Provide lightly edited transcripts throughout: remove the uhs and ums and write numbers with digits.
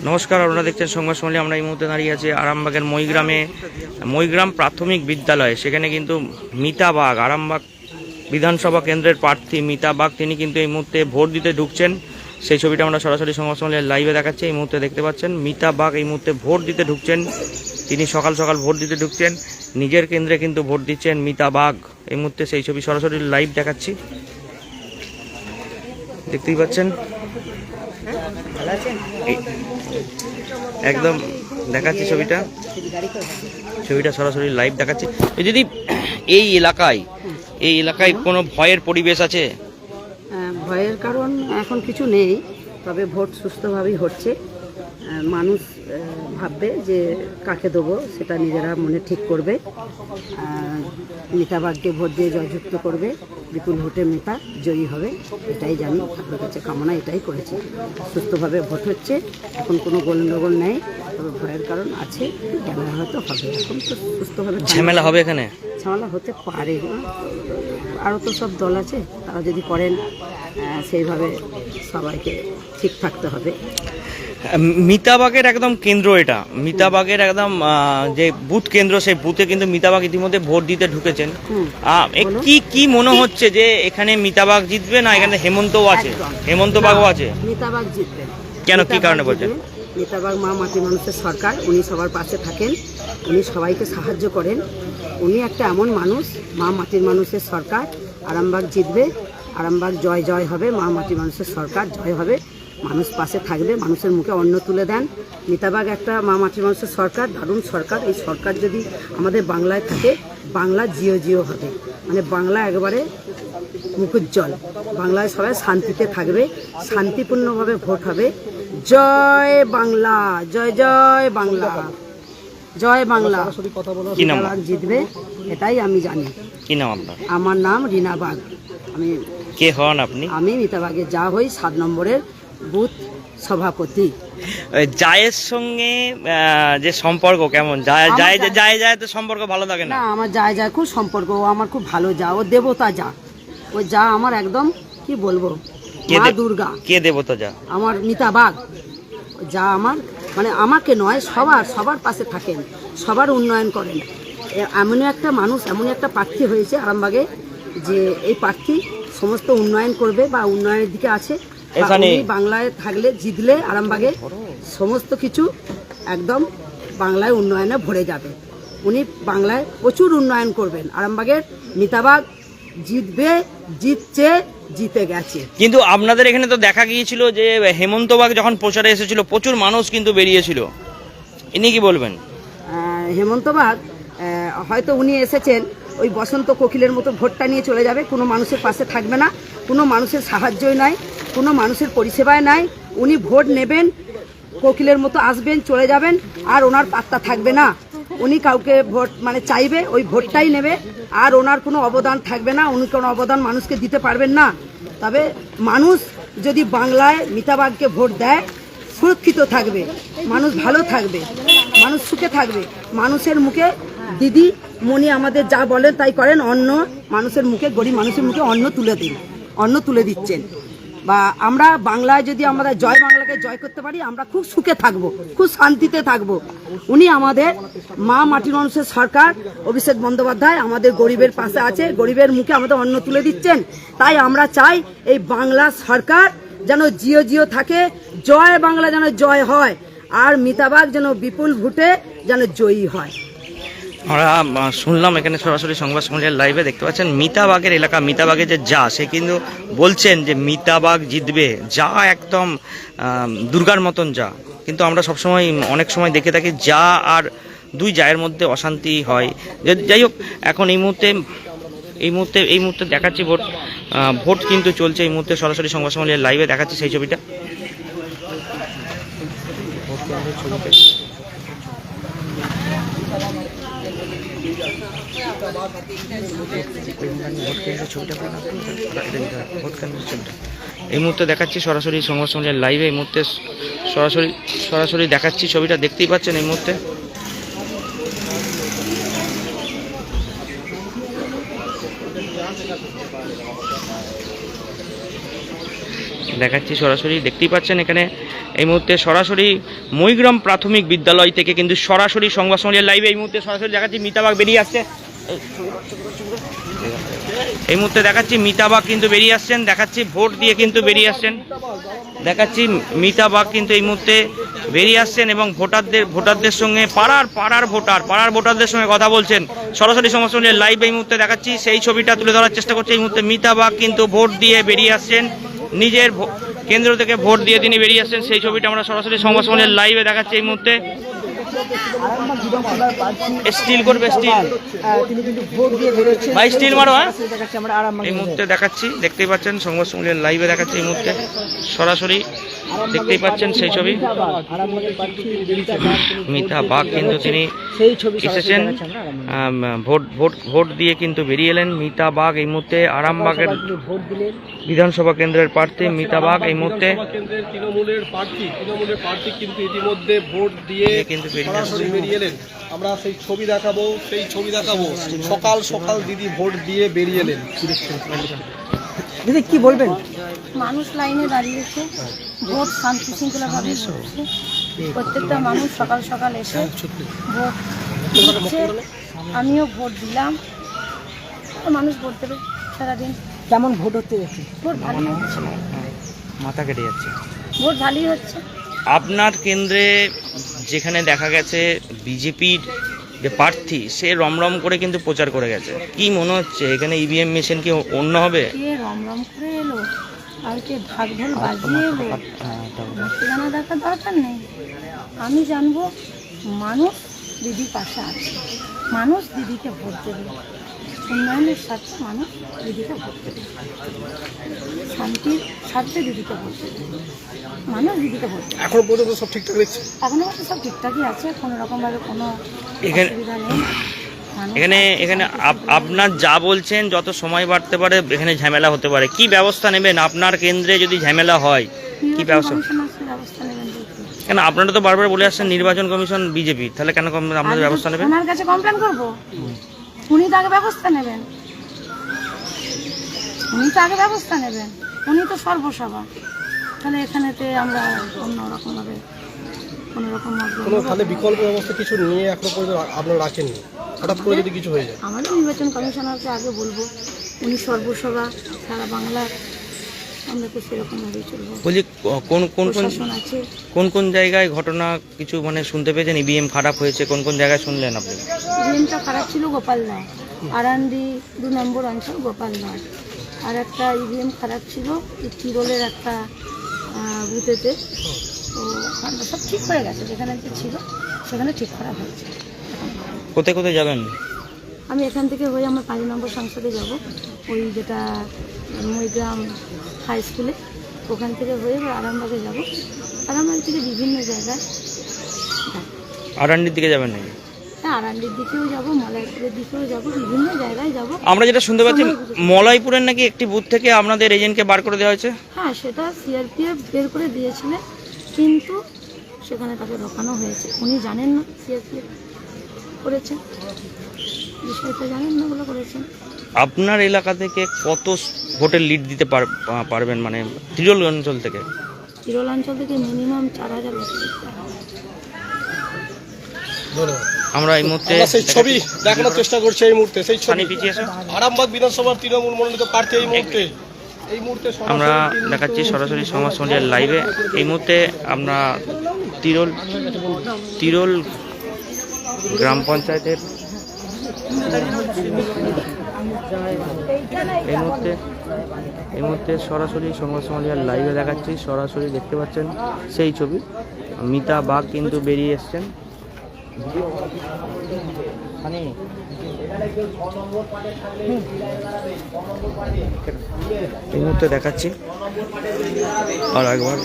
নমস্কার, আপনারা দেখছেন সংবাদ সম্মেলনী। আমরা এই মুহূর্তে দাঁড়িয়ে আছি আরামবাগের মইগ্রাম প্রাথমিক বিদ্যালয়ে। সেখানে কিন্তু মিতা বাগ, আরামবাগ বিধানসভা কেন্দ্রের প্রার্থী মিতা বাগ, তিনি কিন্তু এই মুহূর্তে ভোট দিতে ঢুকছেন। সেই ছবিটা আমরা সরাসরি সংবাদ সম্মেলনের লাইভে দেখাচ্ছি। এই মুহূর্তে দেখতে পাচ্ছেন মিতা বাগ এই মুহূর্তে ভোট দিতে ঢুকছেন। তিনি সকাল সকাল ভোট দিতে ঢুকছেন, নিজের কেন্দ্রে কিন্তু ভোট দিচ্ছেন মিতা বাগ। এই মুহূর্তে সেই ছবি সরাসরি লাইভ দেখাচ্ছি, দেখতেই পাচ্ছেন। একদম দেখাচ্ছি ছবিটা সরাসরি লাইভ দেখাচ্ছি। যদি এই এলাকায় কোনো ভয়ের পরিবেশ আছে? ভয়ের কারণ এখন কিছু নেই, তবে ভোট সুস্থভাবেই হচ্ছে। মানুষ ভাববে যে কাকে দেবো সেটা নিজেরা মনে ঠিক করবে। মিতা বাগকে ভোট দিয়ে জয়যুক্ত করবে, বিপুল ভোটে মিতা জয়ী হবে, এটাই জানি। আপনার কাছে কামনা এটাই করেছি। সুস্থভাবে ভোট হচ্ছে, এখন কোনো গন্ডগোল নেই, তবে ভয়ের কারণ আছে। ঝামেলা হয়তো হবে, এখন তো সুস্থভাবে ঝামেলা হবে, এখানে ঝামেলা হতে পারে। আরও তো সব দল আছে, তারা যদি করেন সেইভাবে সবাইকে ঠিক থাকতে হবে। মিতা বাগের একদম কেন্দ্র এটা, মিতা বাগের একদম যে বুথ কেন্দ্র, সেই বুথে কিন্তু মিতা বাগ ইতিমধ্যে ভোট দিতে ঢুকেছেন। কি মনে হচ্ছে যে এখানে মিতা বাগ জিতবে, না এখানে হেমন্তও আছে, হেমন্ত বাগও আছে? মিতা বাগ জিতবে। কেন, কি কারণে বলছেন? মিতা বাগ মা মাটি মানুষের সরকার, উনি সবার পাশে থাকেন, উনি সবাইকে সাহায্য করেন। উনি একটা এমন মানুষ, মা মাটির মানুষের সরকার। আরামবাগ জিতবে, আরামবাগ জয় জয় হবে, মা মাটি মানুষের সরকার জয় হবে। মানুষ পাশে থাকবে, মানুষের মুখে অন্ন তুলে দেন। মিতা বাগ একটা মা মাটির মানুষের সরকার, দারুণ সরকার। এই সরকার যদি আমাদের বাংলায় থাকে, বাংলা জিও জিও হবে, মানে বাংলা একবারে মুখোজ্জ্বল। বাংলায় সবাই শান্তিতে থাকবে, শান্তিপূর্ণভাবে ভোট হবে। জয় বাংলা, জয় জয় বাংলা, জয় বাংলা। মিতা বাগ জিতবে, এটাই আমি জানি। কি নাম আপনার? আমার নাম রীনা বাগ। আমি কে হন আপনি? আমি মিতা বাগে যা হই 7 নম্বরের বুথ সভাপতি। জায়ের সঙ্গে যে সম্পর্ক কেমন? যায় তো সম্পর্ক ভালো থাকে না? আমার যায় খুব সম্পর্ক, ও আমার খুব ভালো যা, ও দেবতা যা, ও যা আমার একদম কি বলবো, মা দুর্গা। কে দেবতা যা? আমার মিতা বাগ যা, আমার মানে আমাকে নয়, সবার পাশে থাকেন, সবার উন্নয়ন করেন। এমনই একটা মানুষ, এমনই একটা প্রার্থী হয়েছে আরামবাগে যে এই প্রার্থী সমস্ত উন্নয়ন করবে বা উন্নয়নের দিকে আছে। বাংলায় থাকলে, জিতলে আরামবাগে সমস্ত কিছু একদম বাংলায় উন্নয়নে ভরে যাবে। উনি বাংলায় প্রচুর উন্নয়ন করবেন। আরামবাগের মিতা বাগ জিতবে, জিতছে, জিতে গেছে। কিন্তু আপনাদের এখানে তো দেখা গিয়েছিল যে হেমন্ত বাগ যখন প্রচারে এসেছিল, প্রচুর মানুষ কিন্তু বেরিয়েছিল, ইনি কি বলবেন? হেমন্ত বাগ হয়তো উনি এসেছেন ওই বসন্ত কোকিলের মতো ভোটটা নিয়ে চলে যাবে, কোনো মানুষের পাশে থাকবে না, কোনো মানুষের সাহায্যই নাই, কোনো মানুষের পরিষেবায় নাই। উনি ভোট নেবেন, কোকিলের মতো আসবেন, চলে যাবেন, আর ওনার পাত্তা থাকবে না। উনি কাউকে ভোট মানে চাইবে, ওই ভোটটাই নেবে, আর ওনার কোনো অবদান থাকবে না, উনি কোনো অবদান মানুষকে দিতে পারবেন না। তবে মানুষ যদি বাংলায় মিতা বাগকে ভোট দেয়, সুরক্ষিত থাকবে, মানুষ ভালো থাকবে, মানুষ সুখে থাকবে। মানুষের মুখে দিদি মনি আমাদের যা বলেন তাই করেন, অন্ন মানুষের মুখে, গরিব মানুষের মুখে অন্ন তুলে দিন, অন্ন তুলে দিচ্ছেন। বা আমরা বাংলায় যদি আমরা জয় বাংলাকে জয় করতে পারি, আমরা খুব সুখে থাকবো, খুব শান্তিতে থাকবো। উনি আমাদের মা মাটির মানুষের সরকার, অভিষেক বন্দ্যোপাধ্যায় আমাদের গরিবের পাশে আছে, গরিবের মুখে আমাদের অন্ন তুলে দিচ্ছেন। তাই আমরা চাই এই বাংলা সরকার যেন জিও জিও থাকে, জয় বাংলা যেন জয় হয়, আর মিতা বাগ যেন বিপুল ভোটে যেন জয়ী হয়। আমরা শুনলাম এখানে সরাসরি সংবাদ সম্মেলনের লাইভে, দেখতে পাচ্ছেন মিতা বাগের এলাকা, মিতা বাগের যে যা, সে কিন্তু বলছেন যে মিতা বাগ জিতবে, যা একদম দুর্গার মতন যা। কিন্তু আমরা সবসময় অনেক সময় দেখে থাকি যা আর দুই জায়ের মধ্যে অশান্তি হয়। যাই হোক, এখন এই মুহূর্তে দেখাচ্ছি ভোট কিন্তু চলছে এই মুহূর্তে, সরাসরি সংবাদ সম্মেলনের লাইভে দেখাচ্ছি সেই ছবিটা। ভোট কেন্দ্রের ছবিটা এই মুহূর্তে দেখাচ্ছি সরাসরি সংবাদ সম্মেলনের লাইভে। এই মুহূর্তে সরাসরি দেখাচ্ছি ছবিটা, দেখতেই পাচ্ছেন। এই মুহূর্তে দেখাচ্ছি সরাসরি, দেখতেই পাচ্ছেন এখানে এই মুহূর্তে সরাসরি মইগ্রাম প্রাথমিক বিদ্যালয় থেকে কিন্তু সরাসরি সংবাদ সম্মেলন লাইভে এই মুহূর্তে সরাসরি দেখাচ্ছি মিতাবাগ বেরিয়ে আসছে। এই মুহূর্তে দেখাচ্ছি মিতাবাগ কিন্তু বেরিয়ে আসছেন, দেখাচ্ছি ভোট দিয়ে কিন্তু বেরিয়ে আসছেন, দেখাচ্ছি মিতাবাগ কিন্তু এই মুহূর্তে বেরিয়ে আসছেন এবং ভোটারদের সঙ্গে পাড়ার ভোটারদের সঙ্গে কথা বলছেন। সরাসরি সংবাদ সম্মেলন লাইভ এই মুহূর্তে দেখাচ্ছি, সেই ছবিটা তুলে ধরার চেষ্টা করছি। এই মুহূর্তে মিতাবাগ কিন্তু ভোট দিয়ে বেরিয়ে আসছেন, নিজের কেন্দ্র থেকে ভোট দিয়ে তিনি বেরিয়ে আসছেন, সেই ছবিটা আমরা সরাসরি সংবাদ সম্মেলন লাইভে দেখাচ্ছি। এই মুহূর্তে স্টিল করবে, স্টিল মারো, হ্যাঁ এই মুহূর্তে দেখাচ্ছি, দেখতেই পাচ্ছেন সংবাদ সম্মেলন লাইভে দেখাচ্ছি এই মুহূর্তে সরাসরি, দেখতেই পাচ্ছেন সেই ছবি। মিতাবাগ কিন্তু তিনি এসেছেন, ভোট দিয়ে কিন্তু বেরিয়ে এলেন মিতাবাগ। এই মুহূর্তে আরামবাগের বিধানসভা কেন্দ্রের প্রার্থী মিতাবাগ এই মুহূর্তে তৃণমূলের প্রার্থী কিন্তু ইতিমধ্যে ভোট দিয়ে কিন্তু বেরিয়ে এলেন। আমরা সেই ছবি দেখাবো সকাল সকাল দিদি ভোট দিয়ে বেরিয়ে এলেন। দিদি কি বলবেন? মানুষ লাইনে দাঁড়িয়েছে, ভোট শান্তি শৃঙ্খলাভাবে হচ্ছে, প্রত্যেকটা মানুষ সকাল সকাল এসে ভোট দিচ্ছে। আমিও ভোট দিলাম, মানুষ ভোট দেবে সারাদিন। কেমন ভোট হতে যাচ্ছে? ভোট ভালোই হচ্ছে, মাথা কেটে যাচ্ছে। ভোট ভালোই হচ্ছে। আপনার কেন্দ্রে যেখানে দেখা গেছে বিজেপির যে প্রার্থী সে রমরম করে কিন্তু প্রচার করে গেছে, কি মনে হচ্ছে এখানে ইভিএম মেশিন কি অন্য হবে? কে রমরম করে এলো আর কে ঢাক ঢোল বাজিয়ে এলো সেখানে দেখার দরকার নেই। আমি জানবো মানুষ দিদির পাশে আছে, মানুষ দিদিকে ভোট দেবে, উন্নয়নের স্বার্থে মানুষ দিদিকে ভোট দেবে, শান্তির স্বার্থে দিদিকে ভোট দেবে, মানুষ দিদিকে ভোট দেবে। এখন পর্যন্ত সব ঠিকঠাক দেখছে? এখনো পর্যন্ত সব ঠিকঠাকই আছে, কোনো রকমভাবে কোনো এখানে- অসুবিধা নেই। এখানে আপনার যা বলছেন যত সময় বাড়তে পারে এখানে ঝামেলা হতে পারে, কি ব্যবস্থা নেবেন আপনার কেন্দ্রে যদি ঝামেলা হয়? কি ব্যবস্থা ব্যবস্থা নেবেন দেখি। কেন আপনারা তো বারবার বলে আসছেন নির্বাচন কমিশন বিজেপি, তাহলে কেন আপনাদের ব্যবস্থা নেবেন? ওনার কাছে কমপ্লেন করবো, উনি তো আগে ব্যবস্থা নেবেন, উনি তো সর্বসভা। তাহলে এখানেতে আমরা অন্যরকমভাবে কোনোরকম কোনো তাহলে বিকল্প ব্যবস্থা কিছু নিয়ে এখনো পর্যন্ত আপনারা রাখেননি? হঠাৎ করে যদি কিছু হয়ে যায় আমাদের নির্বাচন কমিশনারকে আগে বলবো, উনি সর্বসভা সারা বাংলা, আমরা তো সেরকমভাবেই চলবো। বলছি প্রশাসন আছে। কোন জায়গায় ঘটনা কিছু মানে শুনতে পেয়েছেন? ইভিএম খারাপ হয়েছে, কোন জায়গায় শুনলেন আপনি? ইভিএমটা খারাপ ছিল গোপালদা, আরান্দি 2 নম্বর অঞ্চল গোপালদা। আর একটা ইভিএম খারাপ ছিল তিরোলের একটা বুথেতে, তো আমরা সব ঠিক হয়ে গেছে, যেখানে যে ছিল সেখানে ঠিক করা হয়েছে। কোথায় যাবেন? আমি এখান থেকে হয়ে আমার 5 নম্বর সংসদে যাব, ওই যেটা মইগ্রাম হাই স্কুলে, ওখান থেকে হয়ে আরামবাগে যাব, আরামবাগ থেকে বিভিন্ন জায়গায়। আরান্ডির দিকে যাবেন নাকি? হ্যাঁ, আরান্ডির দিকেও যাব, মলাইপুরের দিকেও যাব, বিভিন্ন জায়গায় যাব। আমরা যেটা শুনতে পাচ্ছি মলাইপুরের নাকি একটি বুথ থেকে আপনাদের এজেন্টকে বার করে দেওয়া হয়েছে। হ্যাঁ, সেটা সিআরপিএফ বের করে দিয়েছিলেন, কিন্তু সেখানে তাকে রোকানো হয়েছে। উনি জানেন না সিআরপিএফ করেছেন, বিষয়টা জানেন না বলে করেছেন। আপনার এলাকা থেকে কত ভোটের লিড দিতে পারবেন, মানে তিরোল অঞ্চল থেকে? তিরোল অঞ্চল থেকে মিনিমাম 4000 ভোট। আমরা এই মুহূর্তে সেই ছবি দেখানোর চেষ্টা করছি, এই মুহূর্তে সেই ছবি পিছিয়ে এসো। আরামবাগ বিধানসভার তৃণমূল মনোনীত প্রার্থী এই মুহূর্তে আমরা দেখাচ্ছি সরাসরি সংবাদ সম্মেলন লাইভে। এই মুহূর্তে আমরা তিরোল গ্রাম পঞ্চায়েতের এই মুহূর্তে সরাসরি সংবাদ সম্মেলন লাইভে দেখাচ্ছি, সরাসরি দেখতে পাচ্ছেন সেই ছবি। মিতাবাগ কিন্তু বেরিয়ে এসছেন। এই মুহূর্তে দেখাচ্ছি আর একবার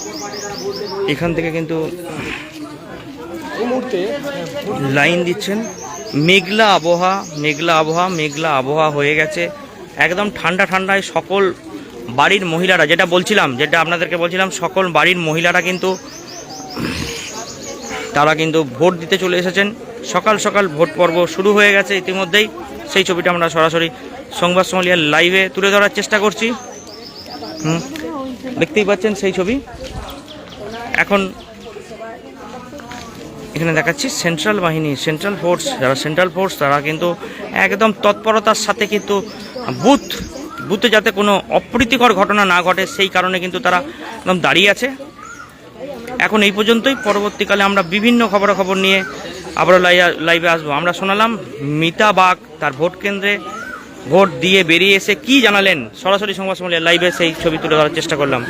এখান থেকে কিন্তু লাইন দিচ্ছেন। মেঘলা আবহাওয়া হয়ে গেছে, একদম ঠান্ডায় সকল বাড়ির মহিলারা, যেটা আপনাদেরকে বলছিলাম, সকল বাড়ির মহিলারা কিন্তু তারা কিন্তু ভোট দিতে চলে এসেছেন। সকাল ভোট পর্ব শুরু হয়ে গেছে ইতিমধ্যেই, সেই ছবিটা আমরা সরাসরি সংবাদ সম্মেলন লাইভে তুলে ধরার চেষ্টা করছি। দেখতেই পাচ্ছেন সেই ছবি। এখন এখানে দেখাচ্ছি সেন্ট্রাল বাহিনী, সেন্ট্রাল ফোর্স, যারা সেন্ট্রাল ফোর্স তারা কিন্তু একদম তৎপরতার সাথে কিন্তু বুথে যাতে কোনো অপ্রীতিকর ঘটনা না ঘটে সেই কারণে কিন্তু তারা একদম দাঁড়িয়ে আছে। এখন এই পর্যন্তই, পরবর্তীকালে আমরা বিভিন্ন খবরাখবর নিয়ে আবারও লাইভে আসবো। আমরা শোনালাম মিতা বাগ তার ভোট কেন্দ্রে ভোট দিয়ে বেরিয়ে এসে কি জানালেন, সরাসরি সংবাদ সম্মেলনে লাইভে সেই ছবি তুলে ধরার চেষ্টা করলাম।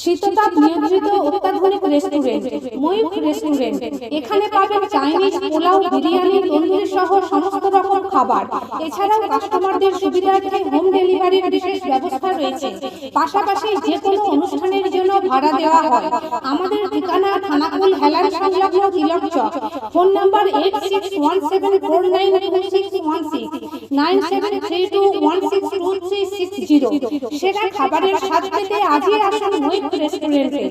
শীততাপ নিয়ন্ত্রিত অত্যাধুনিক রেস্টুরেন্ট ময়ূখ রেস্টুরেন্ট। এখানে পাবেন চাইনিজ, পোলাও, বিরিয়ানি, তন্দুরি সহ সমস্ত রকম খাবার। এছাড়াও কাস্টমারদের সুবিধার্থে হোম ডেলিভারির বিশেষ ব্যবস্থা রয়েছে। পাশাপাশি যে কোনো অনুষ্ঠানের জন্য ভাড়া দেওয়া হয়। আমাদের ঠিকানা খানাকুল হেলান সংলগ্ন তিলক চক। Phone number 8617492616 9732162360। সেরা খাবারের স্বাদ পেতে আজই আসুন ময়ূখ রেস্টুরেন্টে।